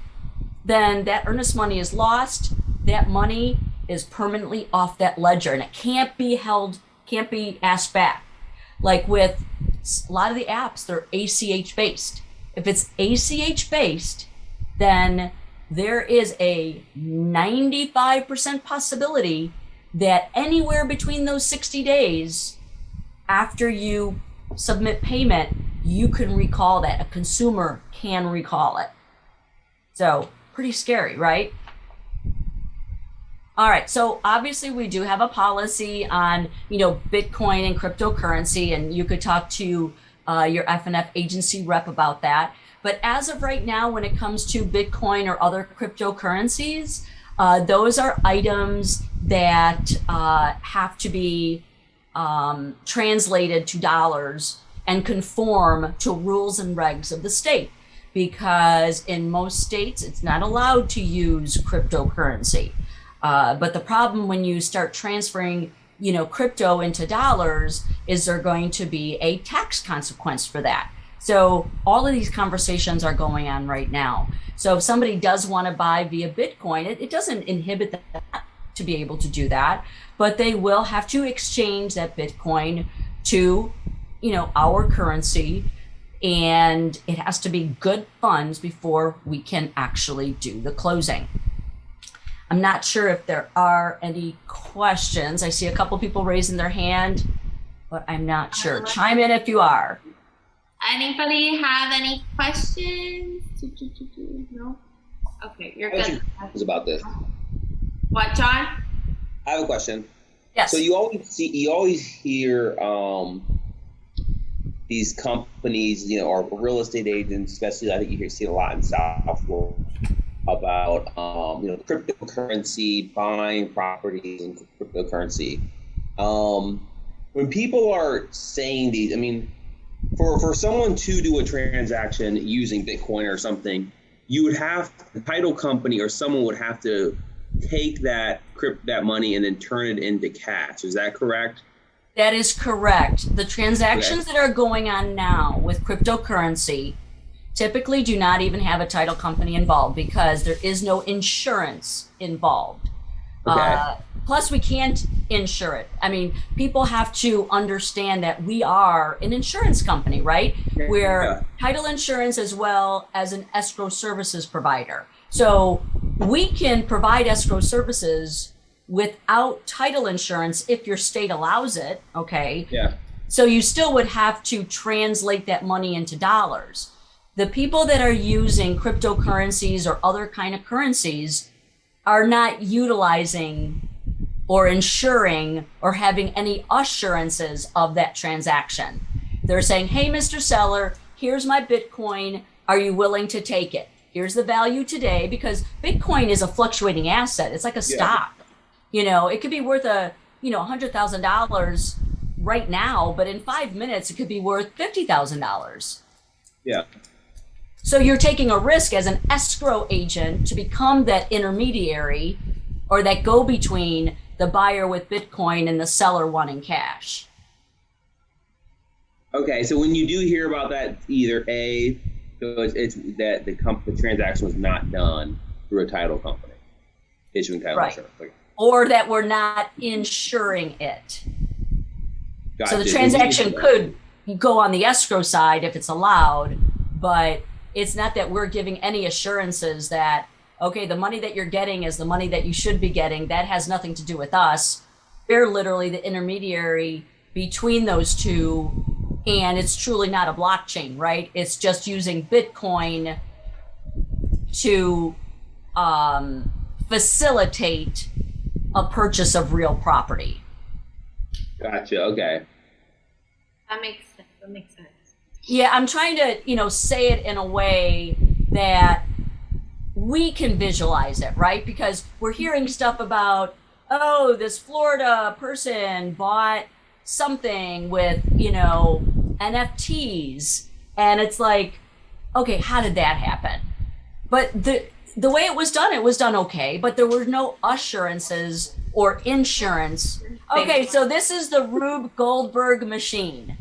A: then that earnest money is lost. That money is permanently off that ledger and it can't be held, can't be asked back. Like with a lot of the apps, they're ACH based. If it's ACH based, then there is a 95% possibility that anywhere between those 60 days after you submit payment, you can recall that. A consumer can recall it. So pretty scary, right? All right, so obviously we do have a policy on, Bitcoin and cryptocurrency, and you could talk to your FNF agency rep about that. But as of right now, when it comes to Bitcoin or other cryptocurrencies, those are items that have to be translated to dollars and conform to rules and regs of the state. Because in most states, it's not allowed to use cryptocurrency. But the problem when you start transferring, crypto into dollars is there going to be a tax consequence for that. So all of these conversations are going on right now. So if somebody does want to buy via Bitcoin, it doesn't inhibit that to be able to do that, but they will have to exchange that Bitcoin to, our currency, and it has to be good funds before we can actually do the closing. I'm not sure if there are any questions. I see a couple people raising their hand, but I'm not sure. Chime in if you are.
B: Anybody have any questions? No? Okay, you're good.
C: Was about this.
B: What, John?
C: I have a question.
A: Yes.
C: So you always hear these companies, or real estate agents, especially I think you see a lot in South Florida about cryptocurrency, buying properties in cryptocurrency. When people are saying these, for someone to do a transaction using Bitcoin or something, you would have the title company or someone would have to take that money and then turn it into cash. Is that correct?
A: That is correct. The transactions that are going on now with cryptocurrency typically do not even have a title company involved because there is no insurance involved.
C: Okay.
A: Plus, we can't insure it. People have to understand that we are an insurance company, right? We're title insurance as well as an escrow services provider. So we can provide escrow services without title insurance if your state allows it, okay?
C: Yeah.
A: So you still would have to translate that money into dollars. the people that are using cryptocurrencies or other kind of currencies are not utilizing or ensuring or having any assurances of that transaction. They're saying, hey, Mr. Seller, here's my Bitcoin. Are you willing to take it? Here's the value today, because Bitcoin is a fluctuating asset. It's like a stock. You know, it could be worth $100,000 right now, but in 5 minutes, it could be worth $50,000.
C: Yeah.
A: So you're taking a risk as an escrow agent to become that intermediary or that go-between the buyer with Bitcoin and the seller wanting cash.
C: Okay, so when you do hear about that, either A, it's that the transaction was not done through a title company, issuing title insurance. Okay.
A: Or that we're not insuring it.
C: Gotcha.
A: So the transaction could go on the escrow side if it's allowed, but it's not that we're giving any assurances that, okay, the money that you're getting is the money that you should be getting. That has nothing to do with us. We're literally the intermediary between those two, and it's truly not a blockchain, right? It's just using Bitcoin to facilitate a purchase of real property.
C: Gotcha. Okay.
B: That makes sense. That makes sense.
A: Yeah, I'm trying to, say it in a way that we can visualize it, right? Because we're hearing stuff about, oh, this Florida person bought something with, NFTs. And it's like, okay, how did that happen? But the way it was done okay, but there were no assurances or insurance. Okay, so this is the Rube Goldberg machine,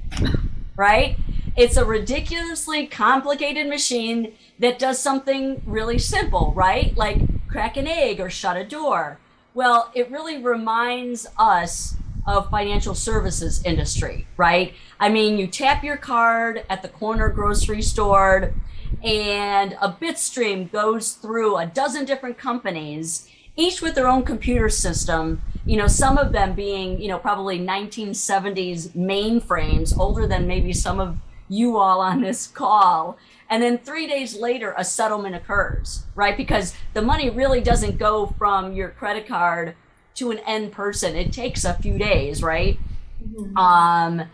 A: right? It's a ridiculously complicated machine that does something really simple, right? Like crack an egg or shut a door. Well, it really reminds us of financial services industry, right? I mean, you tap your card at the corner grocery store and a bit stream goes through a dozen different companies, each with their own computer system, some of them being, probably 1970s mainframes, older than maybe some of you all on this call. And then 3 days later, a settlement occurs, right? Because the money really doesn't go from your credit card to an end person. It takes a few days, right? Mm-hmm.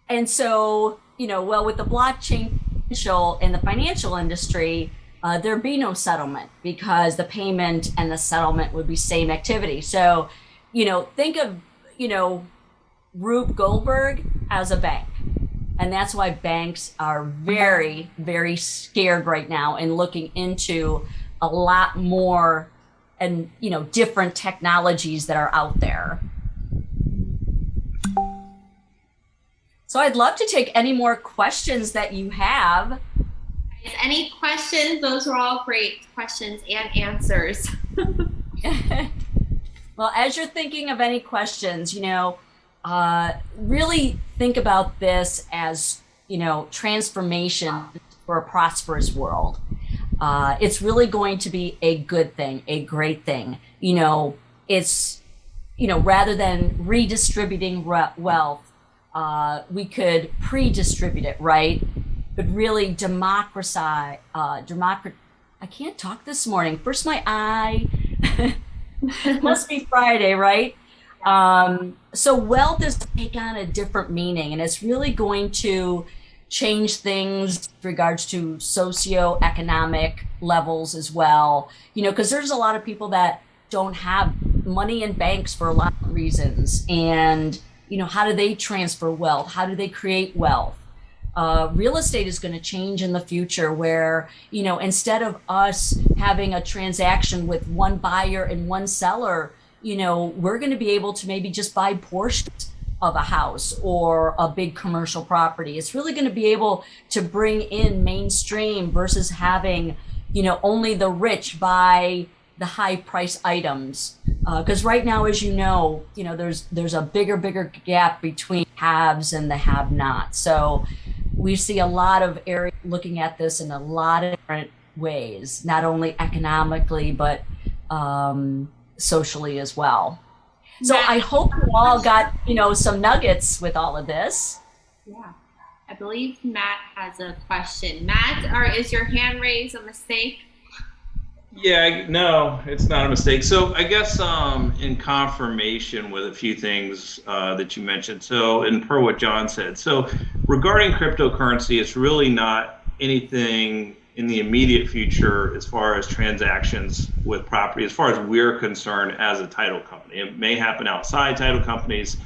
A: And so, well, with the blockchain potential in the financial industry, there'd be no settlement because the payment and the settlement would be same activity. So, think of, Rube Goldberg as a bank. And that's why banks are very, very scared right now and looking into a lot more and, different technologies that are out there. So I'd love to take any more questions that you have.
B: Any questions? Those were all great questions and answers.
A: Well, as you're thinking of any questions, really think about this as, transformation for a prosperous world. It's really going to be a good thing, a great thing. It's, rather than redistributing wealth, we could pre-distribute it, right? But really democratize, I can't talk this morning. First my eye, it must be Friday, right? So wealth is take on a different meaning, and it's really going to change things with regards to socioeconomic levels as well. Because there's a lot of people that don't have money in banks for a lot of reasons. And, how do they transfer wealth? How do they create wealth? Real estate is going to change in the future where, instead of us having a transaction with one buyer and one seller, we're going to be able to maybe just buy portions of a house or a big commercial property. It's really going to be able to bring in mainstream versus having, only the rich buy the high price items. Because right now, as there's a bigger gap between haves and the have-nots. So we see a lot of areas looking at this in a lot of different ways, not only economically, but socially as well. So I hope you all got, some nuggets with all of this.
B: Yeah. I believe Matt has a question. Matt, or is your hand raised a mistake?
E: Yeah, no, it's not a mistake. So I guess in confirmation with a few things that you mentioned. So, and per what John said. So regarding cryptocurrency, it's really not anything in the immediate future as far as transactions with property, as far as we're concerned as a title company. It may happen outside title companies.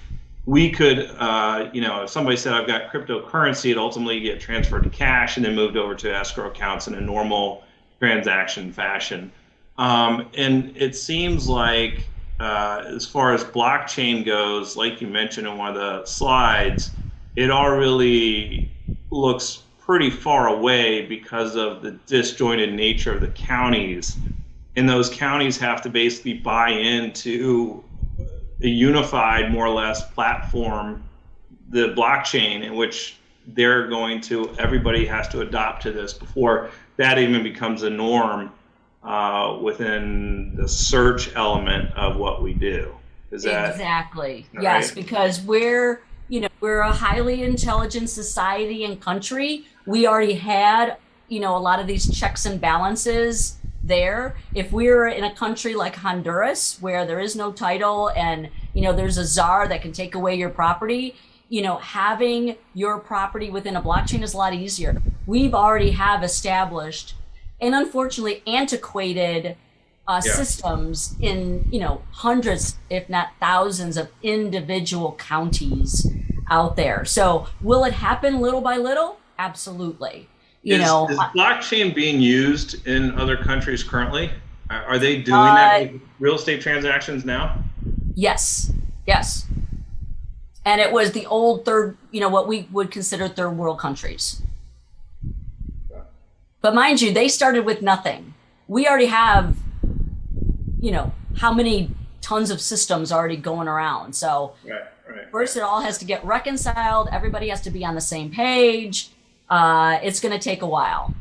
E: We could, if somebody said, I've got cryptocurrency, it ultimately get transferred to cash and then moved over to escrow accounts in a normal transaction fashion. And it seems like, as far as blockchain goes, like you mentioned in one of the slides, it all really looks pretty far away because of the disjointed nature of the counties. And those counties have to basically buy into a unified, more or less, platform, the blockchain, in which everybody has to adopt to this before that even becomes a norm within the search element of what we do. Is that
A: exactly?
E: right?
A: Yes, because we're a highly intelligent society and country. We already had, a lot of these checks and balances there. If we're in a country like Honduras, where there is no title and, there's a czar that can take away your property, having your property within a blockchain is a lot easier. We've already have established and unfortunately antiquated systems in, hundreds, if not thousands of individual counties out there. So will it happen little by little? Absolutely.
E: Is blockchain being used in other countries currently? Are they doing that with real estate transactions now?
A: Yes. And it was the old what we would consider third world countries. But mind you, they started with nothing. We already have, how many tons of systems already going around. So first it all has to get reconciled. Everybody has to be on the same page. It's going to take a while.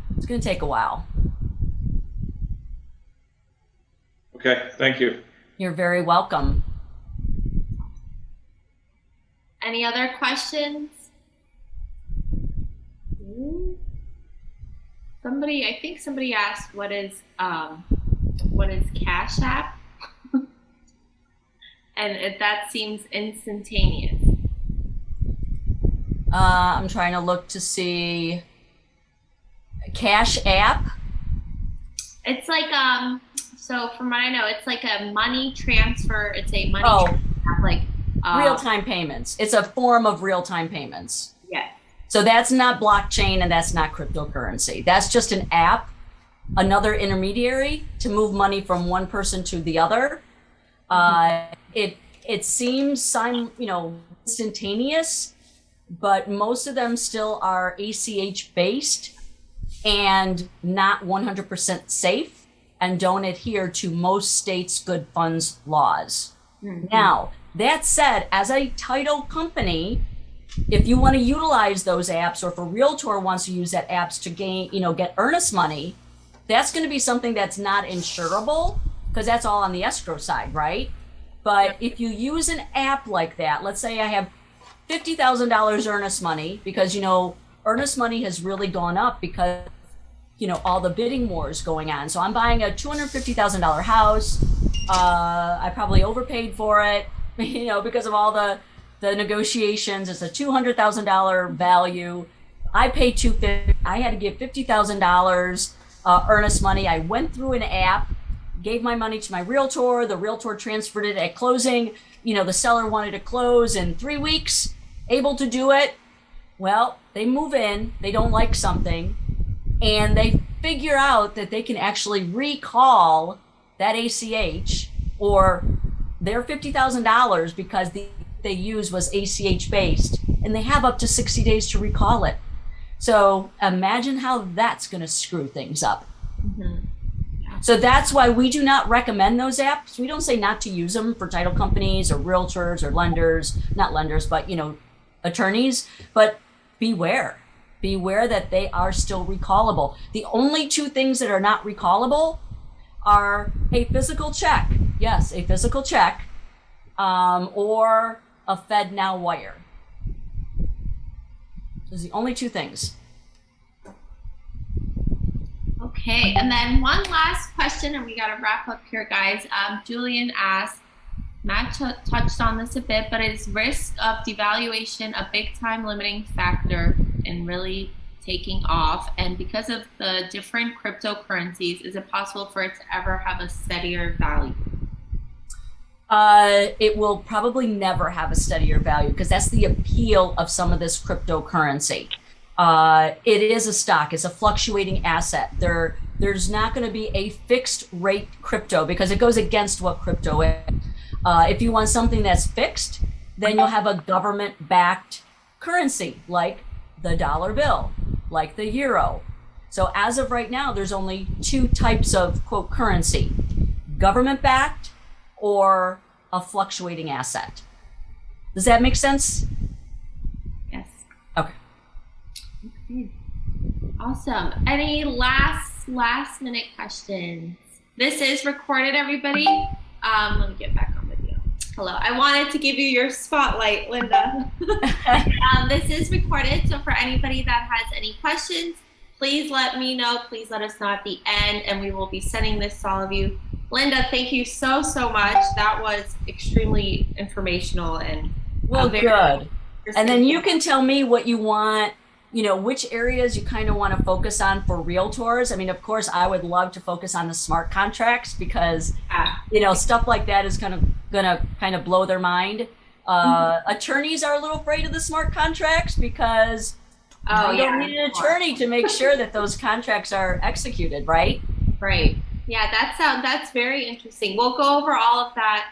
E: Okay, thank you.
A: You're very welcome.
B: Any other questions? I think somebody asked what is Cash App? And that seems instantaneous.
A: I'm trying to look to see Cash App.
B: It's like so from what I know, it's like a money transfer. It's a money transfer, like
A: real-time payments. It's a form of real-time payments.
B: Yeah.
A: So that's not blockchain and that's not cryptocurrency. That's just an app, another intermediary to move money from one person to the other. It seems instantaneous, but most of them still are ACH based and not 100% safe and don't adhere to most states' good funds laws. Mm-hmm. Now, that said, as a title company, if you want to utilize those apps, or if a realtor wants to use that apps to gain, get earnest money, that's going to be something that's not insurable because that's all on the escrow side, right? But if you use an app like that, let's say I have $50,000 earnest money because, earnest money has really gone up because, all the bidding wars going on. So I'm buying a $250,000 house. I probably overpaid for it, because of all the negotiations. It's a $200,000 value. I paid $250,000. I had to give $50,000 earnest money. I went through an app, gave my money to my realtor. The realtor transferred it at closing. The seller wanted to close in 3 weeks, able to do it. Well, they move in, they don't like something, and they figure out that they can actually recall that ACH or their $50,000 because they used was ACH based, and they have up to 60 days to recall it. So imagine how that's going to screw things up. Mm-hmm. So that's why we do not recommend those apps. We don't say not to use them for title companies or realtors or lenders, not lenders, but attorneys. But beware that they are still recallable. The only two things that are not recallable are a physical check. Yes, a physical check, or a FedNow wire. Those are the only two things.
B: Okay, and then one last question, and we got to wrap up here, guys. Julian asked, Matt touched on this a bit, but is risk of devaluation a big time limiting factor in really taking off? And because of the different cryptocurrencies, is it possible for it to ever have a steadier value?
A: It will probably never have a steadier value because that's the appeal of some of this cryptocurrency. It is a stock, it's a fluctuating asset. There's not going to be a fixed rate crypto because it goes against what crypto is. If you want something that's fixed, then you'll have a government backed currency like the dollar bill, like the euro. So as of right now, there's only two types of quote currency, government backed or a fluctuating asset. Does that make sense?
B: Yes.
A: Okay.
B: Awesome. Any last minute questions? This is recorded, everybody. Let me get back on video. Hello. I wanted to give you your spotlight, Linda. This is recorded, so for anybody that has any questions, please let me know. Please let us know at the end, and we will be sending this to all of you. Linda, thank you so much. That was extremely informational and
A: well, good. And then you can tell me what you want, you know, which areas you kind of want to focus on for realtors. I mean, of course, I would love to focus on the smart contracts because, you know, stuff like that is gonna blow their mind. Attorneys are a little afraid of the smart contracts because you don't need an attorney to make sure that those contracts are executed, right?
B: Right. Yeah, that's very interesting. We'll go over all of that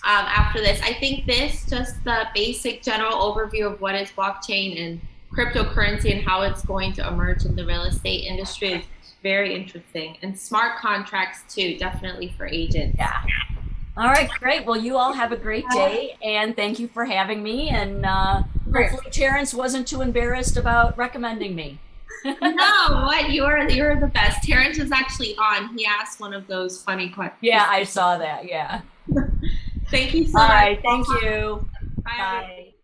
B: after this. I think just the basic general overview of what is blockchain and cryptocurrency and how it's going to emerge in the real estate industry is very interesting. And smart contracts too, definitely for agents.
A: Yeah. All right, great. Well, you all have a great day, and thank you for having me. And hopefully Terrence wasn't too embarrassed about recommending me.
B: No, what? You're the best. Terrence was actually on. He asked one of those funny questions.
A: Yeah, I saw that. Yeah.
B: Thank you so
A: All
B: much.
A: right. Thank you.
B: Bye.
A: Bye.